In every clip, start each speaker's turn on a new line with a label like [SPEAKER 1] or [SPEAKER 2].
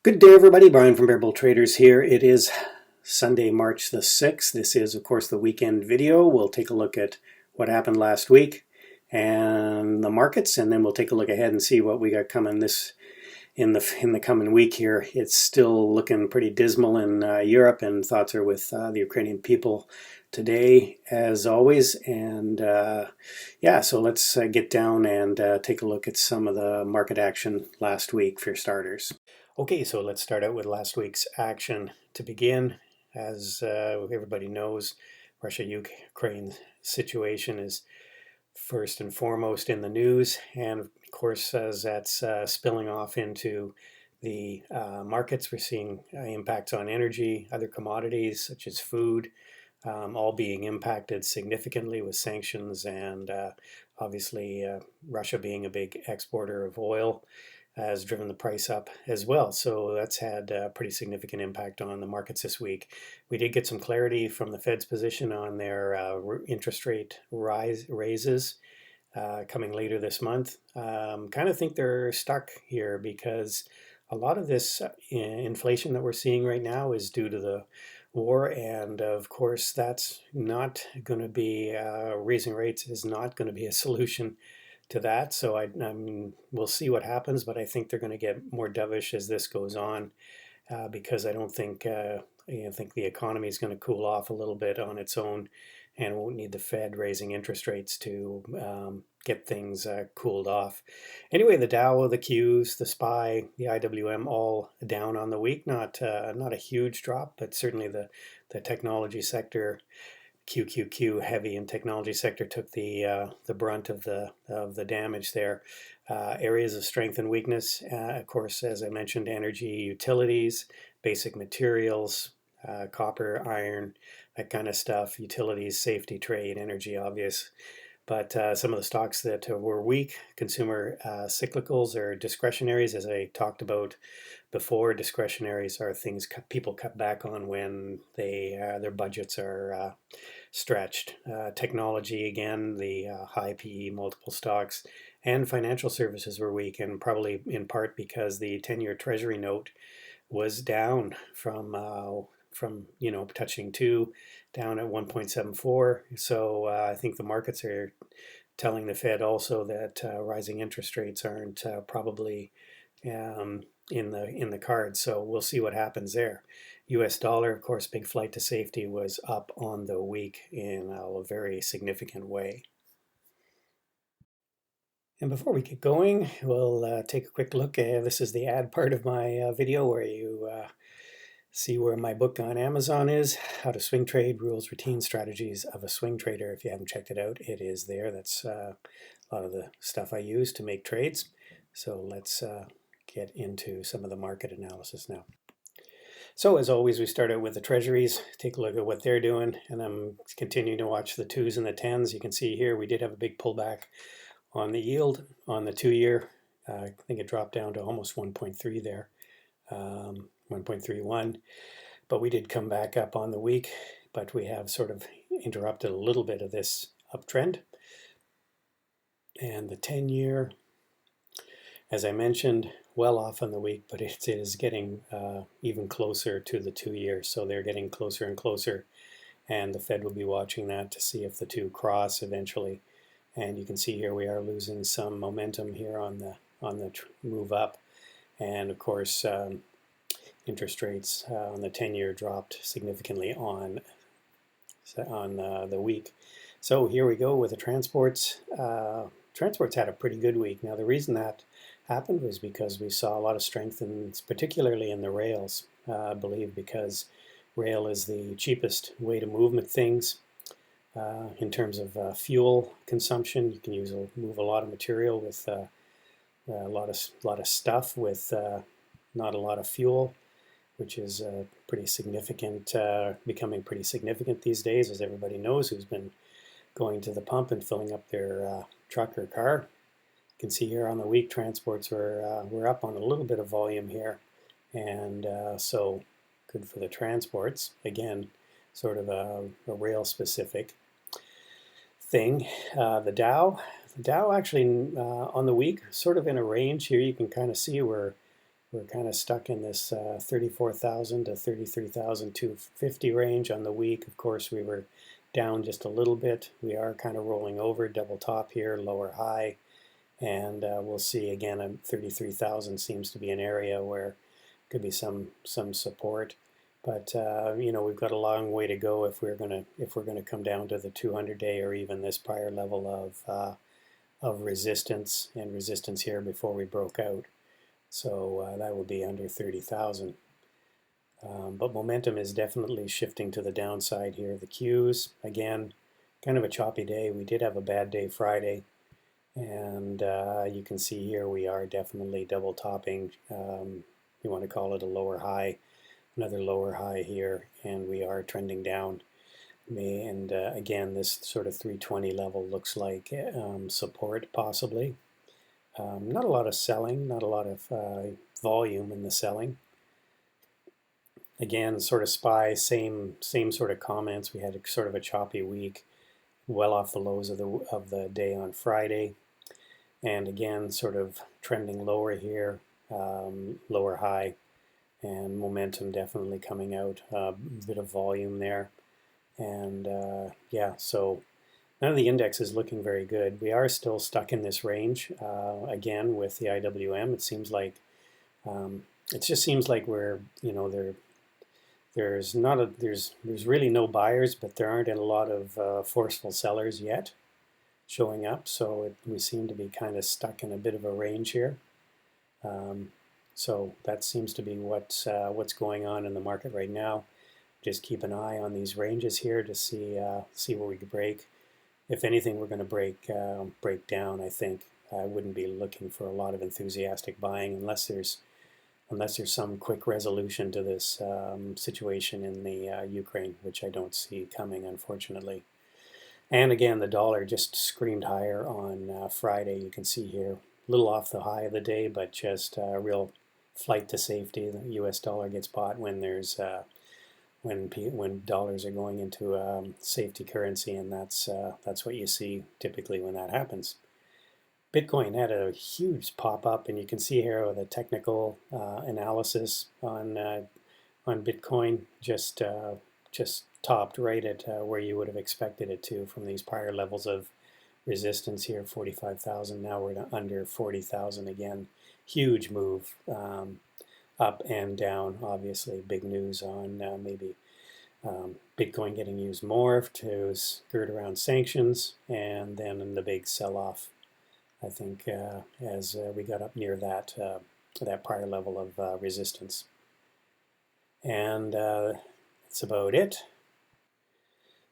[SPEAKER 1] Good day, everybody. Brian from Bear Bull Traders here. It is Sunday, March the 6th. This is, of course, the weekend video. We'll take a look at what happened last week and the markets, and then we'll take a look ahead and see what we got coming in the coming week here. It's still looking pretty dismal in Europe, and thoughts are with the Ukrainian people today, as always. And yeah, so let's get down and take a look at some of the market action last week for starters. Okay, so let's start out with last week's action to begin. As everybody knows, Russia-Ukraine situation is first and foremost in the news, and of course, as that's spilling off into the markets, we're seeing impacts on energy, other commodities such as food, all being impacted significantly with sanctions, and obviously Russia being a big exporter of oil has driven the price up as well. So that's had a pretty significant impact on the markets this week. We did get some clarity from the Fed's position on their interest rate raises coming later this month. Kind of think they're stuck here because a lot of this inflation that we're seeing right now is due to the war, and of course that's not going to be raising rates is not going to be a solution to that. So I mean, we'll see what happens, but I think they're going to get more dovish as this goes on because I don't think think the economy is going to cool off a little bit on its own, and won't need the Fed raising interest rates to get things cooled off. Anyway, the Dow, the Qs, the SPY, the IWM all down on the week. Not a huge drop, but certainly the technology sector, QQQ heavy and technology sector, took the brunt of the damage there. Areas of strength and weakness, of course, as I mentioned, energy, utilities, basic materials, copper, iron, that kind of stuff, utilities, safety, trade, energy, obvious. But some of the stocks that were weak, consumer cyclicals or discretionaries, as I talked about before, discretionaries are things people cut back on when their budgets are stretched. Technology, again, the high PE multiple stocks, and financial services were weak, and probably in part because the 10-year Treasury note was down from touching 2 down at 1.74. So I think the markets are telling the Fed also that rising interest rates aren't probably in the cards. So we'll see what happens there. US dollar, of course, big flight to safety, was up on the week in a very significant way. And before we get going, we'll take a quick look. This is the ad part of my video where you see where my book on Amazon is, How to Swing Trade, Rules, Routine, Strategies of a Swing Trader. If you haven't checked it out, it is there. That's a lot of the stuff I use to make trades. So let's get into some of the market analysis now. So as always, we start out with the treasuries, take a look at what they're doing, and I'm continuing to watch the 2s and the 10s. You can see here we did have a big pullback on the yield on the 2-year. I think it dropped down to almost 1.3 there. 1.31, but we did come back up on the week, but we have sort of interrupted a little bit of this uptrend. And the 10-year, as I mentioned, well off on the week, but it is getting even closer to the 2-year, so they're getting closer and closer, and the Fed will be watching that to see if the two cross eventually. And you can see here we are losing some momentum here on the move up, and of course interest rates on the 10-year dropped significantly on the week. So here we go with the transports. Transports had a pretty good week. Now the reason that happened was because we saw a lot of strength, particularly in the rails, I believe, because rail is the cheapest way to move things in terms of fuel consumption. You can move a lot of material with a lot of stuff with not a lot of fuel, which is pretty significant, becoming pretty significant these days, as everybody knows who's been going to the pump and filling up their truck or car. You can see here on the week, transports were up on a little bit of volume here, and so good for the transports. Again, sort of a rail-specific thing. The Dow actually on the week, sort of in a range here. You can kind of see we're we're kind of stuck in this 34,000 to 33,250 range on the week. Of course, we were down just a little bit. We are kind of rolling over, double top here, lower high, and we'll see again. 33,000 seems to be an area where could be some support, but you know, we've got a long way to go if we're gonna come down to the 200-day or even this prior level of resistance and resistance here before we broke out. So that would be under 30,000. But momentum is definitely shifting to the downside here. The Qs, again, kind of a choppy day. We did have a bad day Friday, and you can see here we are definitely double topping. You want to call it a lower high, another lower high here, and we are trending down. And again, this sort of 320 level looks like support possibly. Not a lot of selling, not a lot of volume in the selling. Again, sort of SPY, same sort of comments. We had sort of a choppy week, well off the lows of the day on Friday, and again, sort of trending lower here, lower high, and momentum definitely coming out. A bit of volume there, and yeah, so none of the index is looking very good. We are still stuck in this range again with the IWM. It seems like it just seems like we're, you know, there's really no buyers, but there aren't a lot of forceful sellers yet showing up. So we seem to be kind of stuck in a bit of a range here. So that seems to be what's going on in the market right now. Just keep an eye on these ranges here to see where we could break. If anything, we're going to break down. I think I wouldn't be looking for a lot of enthusiastic buying unless there's some quick resolution to this situation in the Ukraine, which I don't see coming, unfortunately. And again, the dollar just screamed higher on Friday. You can see here, a little off the high of the day, but just a real flight to safety. The U.S. dollar gets bought when there's when dollars are going into safety currency, and that's what you see typically when that happens. Bitcoin had a huge pop up, and you can see here with a technical analysis on Bitcoin just topped right at where you would have expected it to from these prior levels of resistance here, 45,000. Now we're under 40,000 again. Huge move up and down. Obviously, big news on maybe Bitcoin getting used more to skirt around sanctions, and then in the big sell-off. I think as we got up near that prior level of resistance. And that's about it.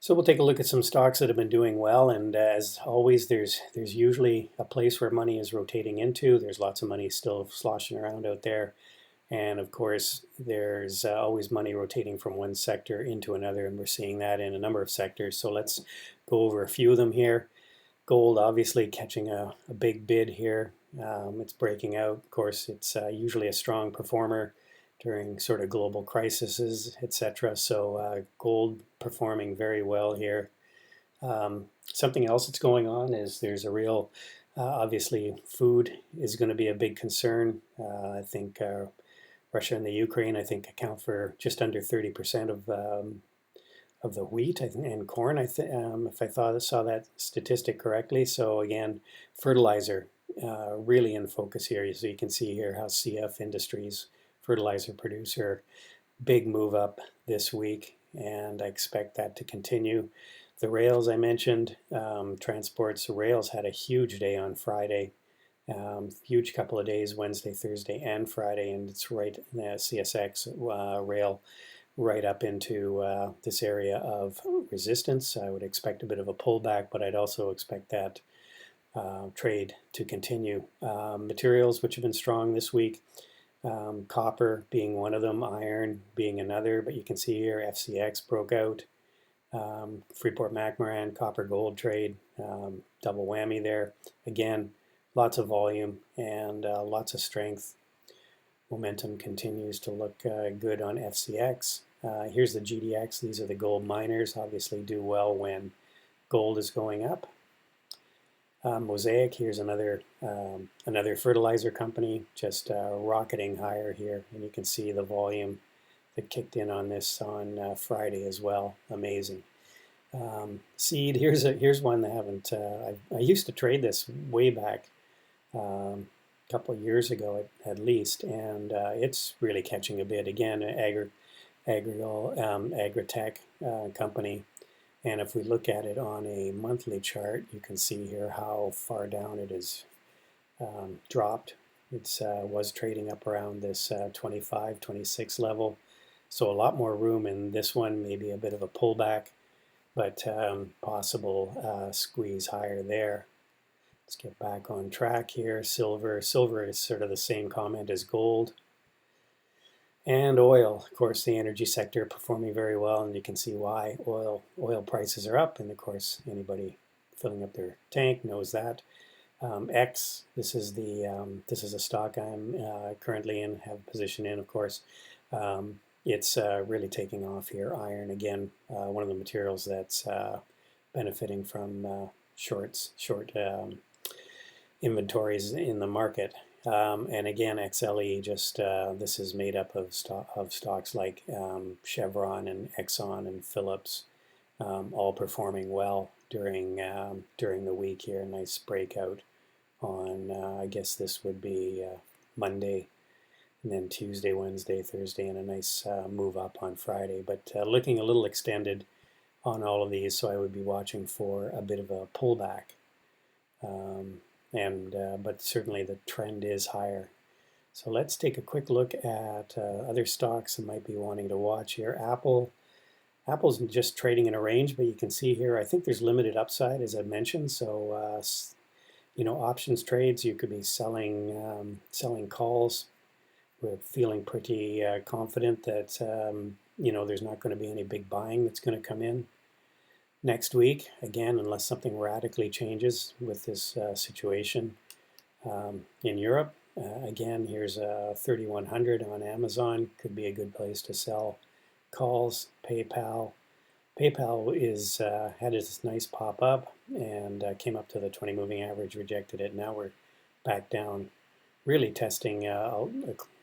[SPEAKER 1] So we'll take a look at some stocks that have been doing well, and as always, there's usually a place where money is rotating into. There's lots of money still sloshing around out there, and of course, there's always money rotating from one sector into another, and we're seeing that in a number of sectors. So let's go over a few of them here. Gold obviously catching a big bid here. It's breaking out. Of course, it's usually a strong performer during sort of global crises, etc. So gold performing very well here. Something else that's going on is there's a real, obviously, food is going to be a big concern. I think Russia and the Ukraine, I think, account for just under 30% of the wheat and corn, if I saw that statistic correctly. So again, fertilizer really in focus here. So you can see here how CF Industries, fertilizer producer, big move up this week, and I expect that to continue. The rails I mentioned, transports, rails had a huge day on Friday, huge couple of days, Wednesday, Thursday, and Friday, and it's right in the CSX rail right up into this area of resistance. I would expect a bit of a pullback, but I'd also expect that trade to continue. Materials which have been strong this week, copper being one of them, iron being another, but you can see here FCX broke out. Freeport-McMoRan, copper-gold trade, double whammy there. Again, lots of volume and lots of strength. Momentum continues to look good on FCX. Here's the GDX. These are the gold miners. Obviously do well when gold is going up. Mosaic, here's another fertilizer company, just rocketing higher here, and you can see the volume that kicked in on this on Friday as well. Amazing. Seed, here's one that I haven't. I used to trade this way back, a couple of years ago at least, and it's really catching a bit again. Agritech company. And if we look at it on a monthly chart, you can see here how far down it is dropped. It was trading up around this 25, 26 level. So a lot more room in this one, maybe a bit of a pullback, but possible squeeze higher there. Let's get back on track here. Silver is sort of the same comment as gold. And oil, of course, the energy sector performing very well, and you can see why. Oil prices are up, and of course, anybody filling up their tank knows that. X, this is a stock I'm currently in, have a position in, of course. It's really taking off here. Iron, again, one of the materials that's benefiting from short inventories in the market. And again, XLE, just this is made up of stocks like Chevron and Exxon and Phillips, all performing well during the week here. Nice breakout on I guess this would be Monday, and then Tuesday, Wednesday, Thursday, and a nice move up on Friday. But looking a little extended on all of these, so I would be watching for a bit of a pullback. But certainly the trend is higher. So let's take a quick look at other stocks I might be wanting to watch here. Apple's just trading in a range, but you can see here, I think there's limited upside, as I mentioned. So, options trades, you could be selling calls. We're feeling pretty confident that, there's not going to be any big buying that's going to come in next week, again, unless something radically changes with this situation in Europe. Again, here's 3100 on Amazon, could be a good place to sell calls. PayPal is had this nice pop up and came up to the 20 moving average, rejected it. Now we're back down, really testing.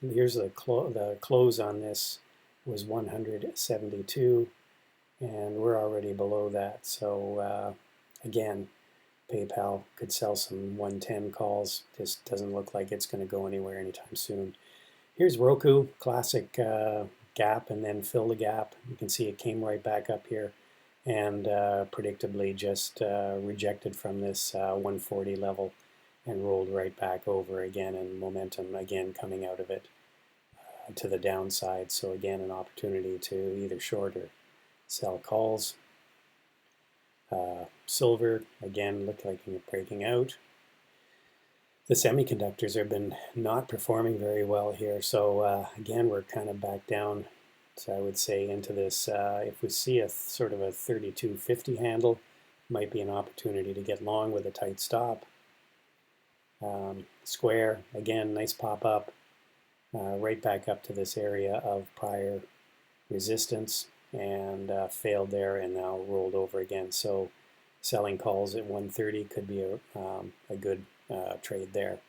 [SPEAKER 1] Here's the close on this was 172. And we're already below that. So again, PayPal could sell some 110 calls. This doesn't look like it's going to go anywhere anytime soon. Here's Roku, classic gap and then fill the gap. You can see it came right back up here and predictably just rejected from this 140 level and rolled right back over again, and momentum again coming out of it to the downside. So again, an opportunity to either short or sell calls. Silver, again, looked like breaking out. The semiconductors have been not performing very well here. So again, we're kind of back down, so I would say, into this. If we see a sort of a 3250 handle, might be an opportunity to get long with a tight stop. Square, again, nice pop up, right back up to this area of prior resistance, and failed there and now rolled over again. So selling calls at 130 could be a good trade there.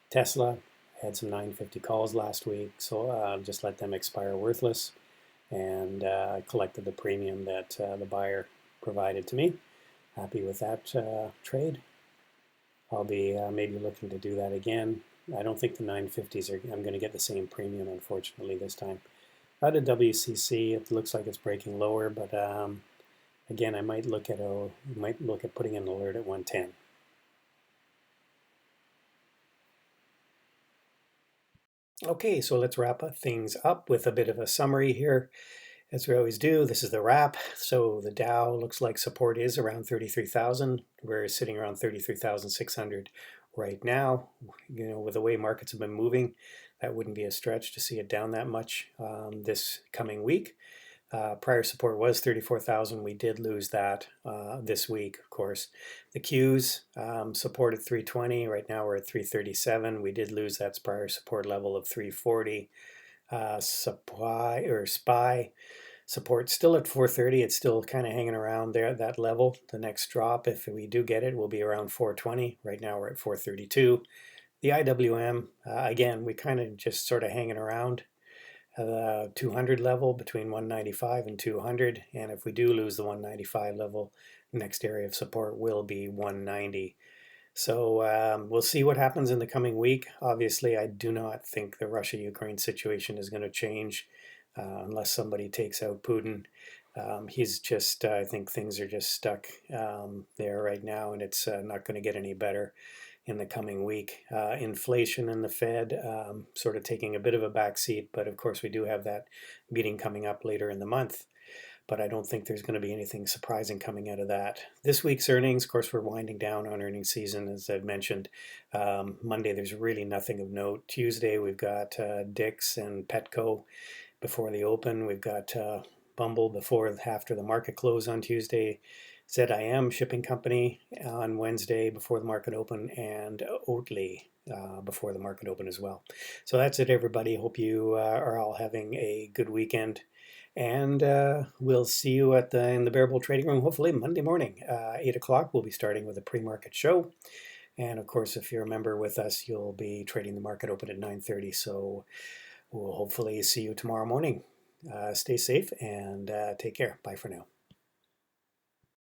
[SPEAKER 1] Tesla had some 950 calls last week, so just let them expire worthless, and collected the premium that the buyer provided to me. Happy with that trade. I'll be maybe looking to do that again. I don't think the 950s I'm going to get the same premium, unfortunately, this time. Out of WCC, it looks like it's breaking lower, but again, I might look at putting an alert at 110. Okay, so let's wrap things up with a bit of a summary here. As we always do, this is the wrap. So the Dow looks like support is around 33,000. We're sitting around 33,600 right now. With the way markets have been moving, that wouldn't be a stretch to see it down that much this coming week. Prior support was 34,000. We did lose that this week, of course. The Qs support at 320. Right now we're at 337. We did lose that prior support level of 340. SPY Support still at 430. It's still kind of hanging around there at that level. The next drop, if we do get it, will be around 420. Right now we're at 432. The IWM, again, we kind of just sort of hanging around the 200 level between 195 and 200. And if we do lose the 195 level, the next area of support will be 190. So we'll see what happens in the coming week. Obviously, I do not think the Russia-Ukraine situation is going to change unless somebody takes out Putin. He's just, I think things are just stuck there right now, and it's not going to get any better in the coming week. Inflation and the Fed sort of taking a bit of a backseat, but of course we do have that meeting coming up later in the month. But I don't think there's going to be anything surprising coming out of that. This week's earnings, of course, we're winding down on earnings season, as I've mentioned. Monday, there's really nothing of note. Tuesday, we've got Dick's and Petco before the open. We've got Bumble after the market close on Tuesday. ZIM Shipping Company on Wednesday before the market open, and Oatly before the market open as well. So that's it, everybody. Hope you are all having a good weekend. And we'll see you in the Bear Bull Trading Room, hopefully Monday morning, 8 o'clock. We'll be starting with a pre-market show. And of course, if you're a member with us, you'll be trading the market open at 9:30. So we'll hopefully see you tomorrow morning. Stay safe and take care. Bye for now.